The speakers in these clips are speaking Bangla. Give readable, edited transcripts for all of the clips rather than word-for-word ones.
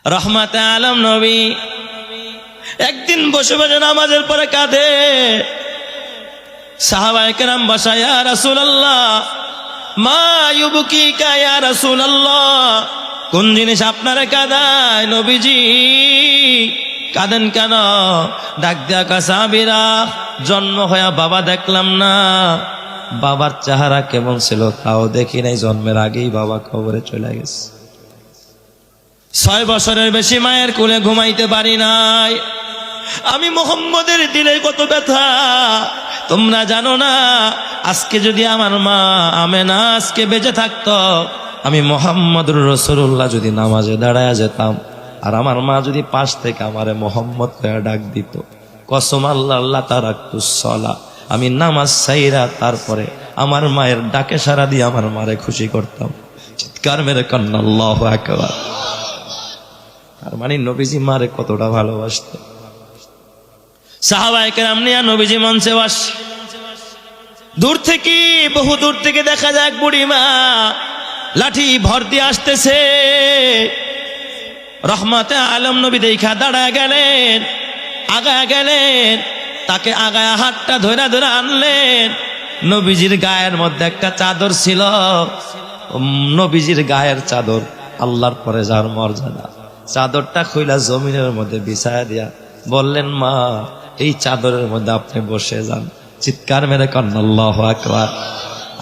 রহমাতে আলম নবী একদিন বসে বসে নামাজের পরে কাঁদে। সাহাবায়ে কেরাম বসা, ইয়া রাসূলুল্লাহ মা ইউবকিকা ইয়া রাসূলুল্লাহ, কোন জিনিস আপনারে কাঁদায় নবীজি, কাঁদেন কেন? ডাক দেখা সাহাবীরা, জন্ম হয়ে বাবা দেখলাম না, বাবার চেহারা কেমন ছিল তাও দেখি নাই, জন্মের আগেই বাবা কবরে চলে গেছে। 6 বছরের বেশি মায়ের কোলে ঘুমাইতে পারি নাই। আমি মুহাম্মদের দিলে কত ব্যথা তোমরা জানো না। আজকে যদি আমার মা আমেনা আজকে বেঁচে থাকতো, আমি মুহাম্মদুর রাসূলুল্লাহ যদি নামাজে দাঁড়ায় যেতাম আর আমার মা যদি পাশ থেকে আমারে মুহাম্মদ করে ডাক দিত, কসম আল্লাহ আল্লাহ তারাক্তুস সালাহ, আমি নামাজ ছাইরা তারপরে আমার মায়ের ডাকে সাড়া দিয়ে আমার মারে খুশি করতাম। চিৎকার মেরে কান্না আল্লাহু আকবার। তার মানে নবীজি মারে কতটা ভালোবাসতেন। সাহাবায়ে কেরাম নিয়ে নবীজি মঞ্চে বস, দূর থেকে বহু দূর থেকে দেখা যায় বুড়ি মা লাঠি ভর দিয়ে আসতেছে। রহমাতে আলম নবী দেখা দাঁড়ায় গেলেন, আগায় গেলেন, তাকে আগায় হাতটা ধরে ধরে আনলেন। নবীজির গায়ের মধ্যে একটা চাদর ছিল, নবীজির গায়ের চাদর আল্লাহর পরে যার মর্যাদা, চাদরটা খুইলা জমিনের মধ্যে বিছায়া দিয়া বললেন, মা এই চাদরের মধ্যে আপনি বসে যান। চিৎকার মেরে কান্না আল্লাহু আকবার।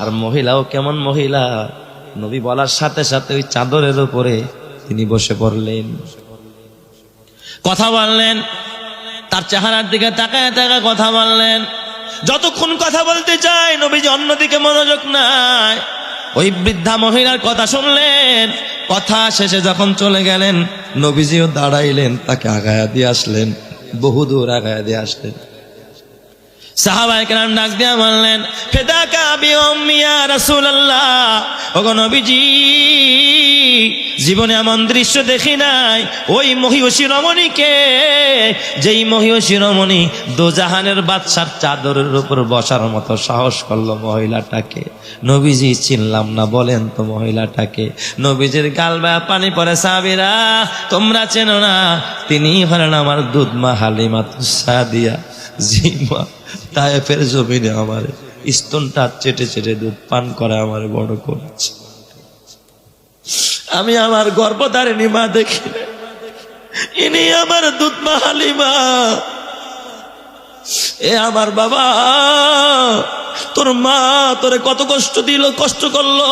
আর মহিলাও কেমন মহিলা, নবী বলার সাথে সাথে ওই চাদরের উপরে তিনি বসে পড়লেন, কথা বললেন, তার চেহারার দিকে তাকায় তাকায় কথা বললেন। যতক্ষণ কথা বলতে চায় নবীজি অন্যদিকে মনোযোগ নাই। ওই বৃদ্ধা মহিলার কথা শুনলেন, কথা শেষে যখন চলে গেলেন নবীজিও দাঁড়াইলেন, তাকে আগায়া দিয়ে আসলেন, বহুদূর আগায়া দিয়ে আসলেন। সাহাবায়ে কেরাম ডাক দিয়া বললেন, ফিদাকা আবি উম্মি ইয়া রাসূলুল্লাহ, ওগো নবীজি জীবনে এমন দৃশ্য দেখি নাই। ওই মহিষী রমণীকে, যেই মহিষী রমণী দোজাহানের বাদশার চাদরের উপর বসার মতো সাহস করলো, মহিলাটাকে নবীজি চিনলাম না, বলেন তো মহিলাটাকে। নবীজির গাল বেয়ে পানি পড়ে। সাহাবীরা তোমরা চেনো না, তিনি হলেন আমার দুধ মা হালিমাতুস সাদিয়া, জি মা তায়েফের জমিনে আমার স্তনটা চেটে চেটে দুধ পান করে আমার বড় করেছে। আমি আমার গর্ভধারিণী মা দেখি, ইনি আমার দুধ মা হালিমা। এ আমার বাবা, তোর মা তোরে কত কষ্ট দিল, কষ্ট করলো,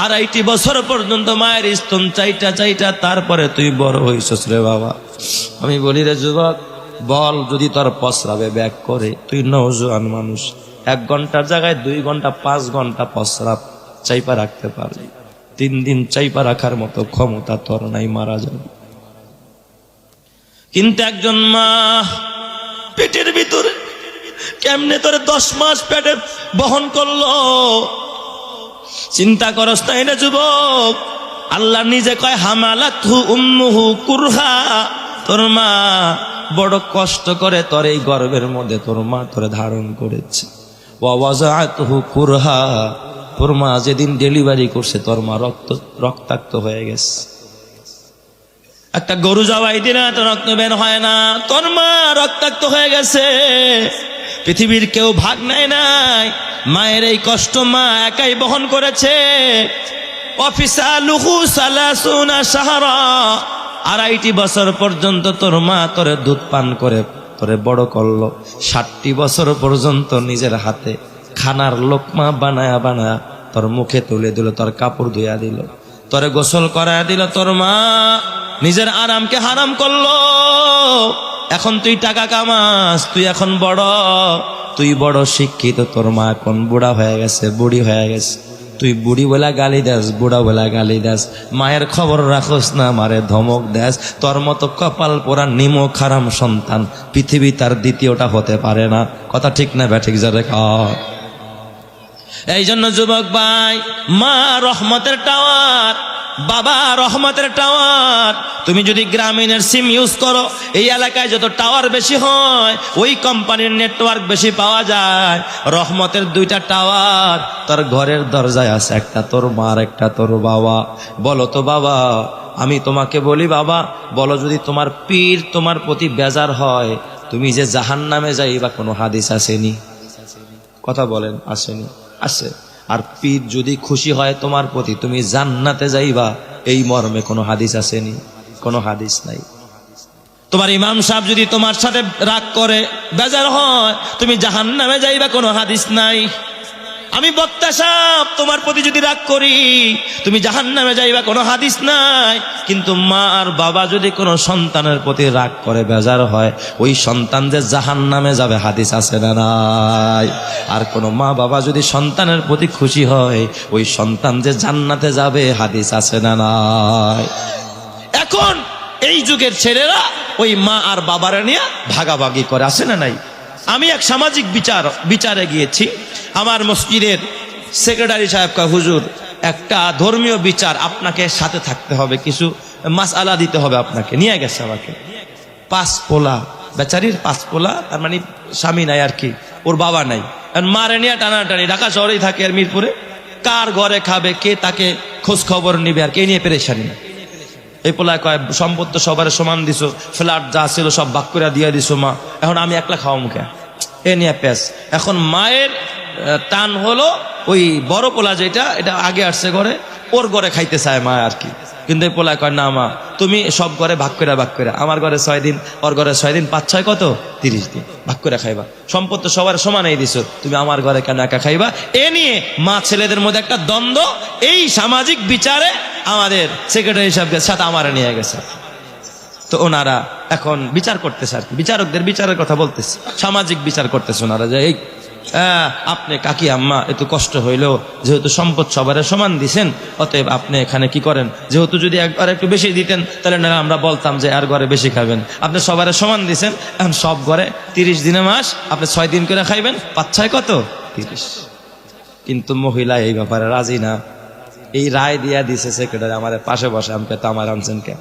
2.5 বছর পর্যন্ত মায়ের স্তন চাইটা চাইটা তারপরে তুই বড় হইছস রে বাবা। আমি বলি রে যুবক, বল যদি তোর প্রস্রাবে ব্যাক করে, তুই নওজোয়ান মানুষ, 1 ঘন্টার জায়গায় 2 ঘন্টা 5 ঘন্টা প্রস্রাব চাইপা রাখতে পারলি, 3 দিন চাইপা রাখার মতো ক্ষমতা তোর নাই, মারা যাবে। কিন্তু একজন মা পেটের ভিতরে কেমনে তোরে 10 মাস পেটে বহন করলো, চিন্তা করস না এটা যুবক। আল্লাহ নিজে কয়, হামালাতহু উম্মুহু কুরহা, তোর মা বড় কষ্ট করে তোর এই গর্ভের মধ্যে তোর মা তোরে ধারণ করেছে। ওয়া ওয়াজাআতহু কুরহা, তোর মা যেদিন ডেলিভারি করছে তোর মা রক্তাক্ত হয়ে গেছে। একটা গরু জবাই দিলে তো রক্ত বের হয় না, তোর মা রক্তাক্ত হয়ে গেছে। পৃথিবীর কেউ ভাগ নেয় নাই, মায়ের এই কষ্ট মা একাই বহন করেছে। অফিসালুহু সালাসুনা শাহরা, 2.5 বছর পর্যন্ত তোর মা তোরে দুধ পান করে তোরে বড় করলো। 60 বছর পর্যন্ত নিজের হাতে খানার লোকমা বানায়া বানায়া তোর মুখে তুলে দিল, তোর কাপড় ধুইয়া দিল, তোরে গোসল করায়া দিল। তোর মা নিজের আরামকে হারাম করলো। এখন তুই টাকা কামাস, তুই এখন বড়, তুই বড় শিক্ষিত, তোর মা এখন বুড়া হয়ে গেছে, বুড়ি হয়ে গেছে। তুই বুড়ি বলা গালি দাস, বুড়া বলা গালি দাস, মায়ের খবর রাখোস না, মারে ধমক দাস। তোর মতো কপাল পোড়া নিমক হারাম সন্তান পৃথিবী তার দ্বিতীয়টা হতে পারে না। কথা ঠিক না ব্যাঠিক যারে কর। এই জন্য যুবক ভাই, মা রহমতের টাওয়ার, বাবা রহমতের টাওয়ার। তুমি যদি গ্রামীণের সিম ইউজ করো, এই এলাকায় যত টাওয়ার বেশি হয় ওই কোম্পানির নেটওয়ার্ক বেশি পাওয়া যায়। রহমতের 2টা টাওয়ার তোর ঘরের দরজায় আছে, একটা তোর মার, একটা তোর বাবা। বলো তো বাবা, আমি তোমাকে বলি বাবা, বলো যদি তোমার পীর তোমার প্রতি বেজার হয়, তুমি যে জাহান্নামে যাইবা কোনো হাদিস আসেনি? কথা বলেন, আসেনি? আছে। আর পীর যদি খুশি হয় তোমার প্রতি, তুমি জান্নাতে যাইবা, এই মর্মে কোনো হাদিস আসেনি? কোনো হাদিস নাই। তোমার ইমাম সাহেব যদি তোমার সাথে রাগ করে, বেজার হয়, তুমি জাহান্নামে যাইবা, কোনো হাদিস নাই। আমি বক্তা সাহেব তোমার প্রতি যদি রাগ করি, তুমি জাহান্নামে যাইবা, কোনো হাদিস নাই। কিন্তু মা আর বাবা যদি কোনো সন্তানের প্রতি রাগ করে, বেজার হয়, ওই সন্তান যে জাহান্নামে যাবে, হাদিস আছে না নাই? আর কোনো মা বাবা যদি সন্তানের প্রতি খুশি হয়, ওই সন্তান যে জান্নাতে যাবে, হাদিস আছে না নাই? এখন এই যুগের ছেলেরা ওই মা আর বাবারা নিয়ে ভাগাভাগি করে, আছে না নাই? আমি এক সামাজিক বিচারে গিয়েছি। আমার মসজিদের সেক্রেটারি সাহেব কয়, হুজুর একটা ধর্মীয় বিচার, আপনাকে সাথে থাকতে হবে, কিছু মাসআলা দিতে হবে আপনাকে। নিয়ে গেছে আমাকে, 5 পোলা, বেচারির 5 পোলা, তার মানে স্বামী নাই আর কি, ওর বাবা নাই। মারে নিয়ে টানাটানি, ঢাকা শহরেই থাকে আর মিরপুরে। কার ঘরে খাবে, কে তাকে খোঁজ খবর নিবে, আর কে নিয়ে পেরেশানি। এই পোলায় কয়, সম্পদ তো সবার সমান দিছো, ফ্ল্যাট যা ছিল সব ভাগ করে দিয়ে দিছো মা, এখন আমি একলা খাওয়া মুখে, এ নিয়ে পেস। এখন মায়ের টান হলো ওই বড় পোলা যেটা, এটা আগে আসছে ঘরে, ওর ঘরে খাইতে চায় মা আর কি। কিন্তু এই পোলায় কয়, না মা, তুমি সব ঘরে ভাগ করে, আমার ঘরে 6 দিন, ওর ঘরে 6 দিন, 5 6 কত 30 দিন ভাগ করে খাইবা, সম্পদ তো সবার সমানই দিছো, তুমি আমার ঘরে কেন একা খাইবা? এ নিয়ে মা ছেলেদের মধ্যে একটা দ্বন্দ্ব। এই সামাজিক বিচারে আমাদের সেক্রেটারি সাহেবের সাথে আমার নিয়ে গেছে। তো ওনারা এখন বিচার করতেছে আর কি, বিচারকদের বিচারের কথা বলতেছে, সামাজিক বিচার করতেছে ওনারা, যে এই আপনি কাকি আম্মা একটু কষ্ট হইলেও যেহেতু সম্পদ সবার সমান দিছেন, অতএব আপনি এখানে কি করেন, যেহেতু যদি একবার একটু বেশি দিতেন তাহলে না আমরা বলতাম যে আর ঘরে বেশি খাবেন, আপনি সবার সমান দিছেন, এখন সব ঘরে 30 দিনে মাস, আপনি 6 দিন করে খাইবেন, 5 6 কত 30। কিন্তু মহিলা এই ব্যাপারে রাজি না। এই রায় দিয়া দিছে সেক্রেটারি, আমাদের পাশে বসে, আমাকে তো আমার আনছেন কেন?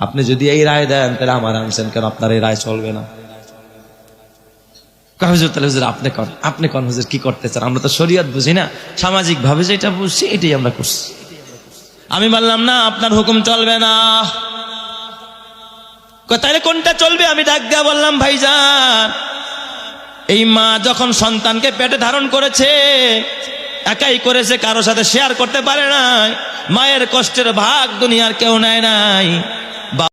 আপনি যদি এই রায় দেন তাহলে আমার আনছেন কেন? আপনার এই রায় চলবে না। হুজুর তাহলে হুজুর আপনি কোন হুজুর কি করতে চান? আমরা তো শরীয়ত বুঝি না, সামাজিক ভাবে যেটা বুঝছি এটাই আমরা করছি। আমি বললাম না, আপনার হুকুম চলবে না। তাহলে কোনটা চলবে? আমি ডাক দিয়া বললাম, ভাইজান, এই মা যখন সন্তানকে পেটে ধারণ করেছে, একাই করেছে, কারো সাথে শেয়ার করতে পারে নাই, মায়ের কষ্টের ভাগ দুনিয়ার কেউ নেয় নাই।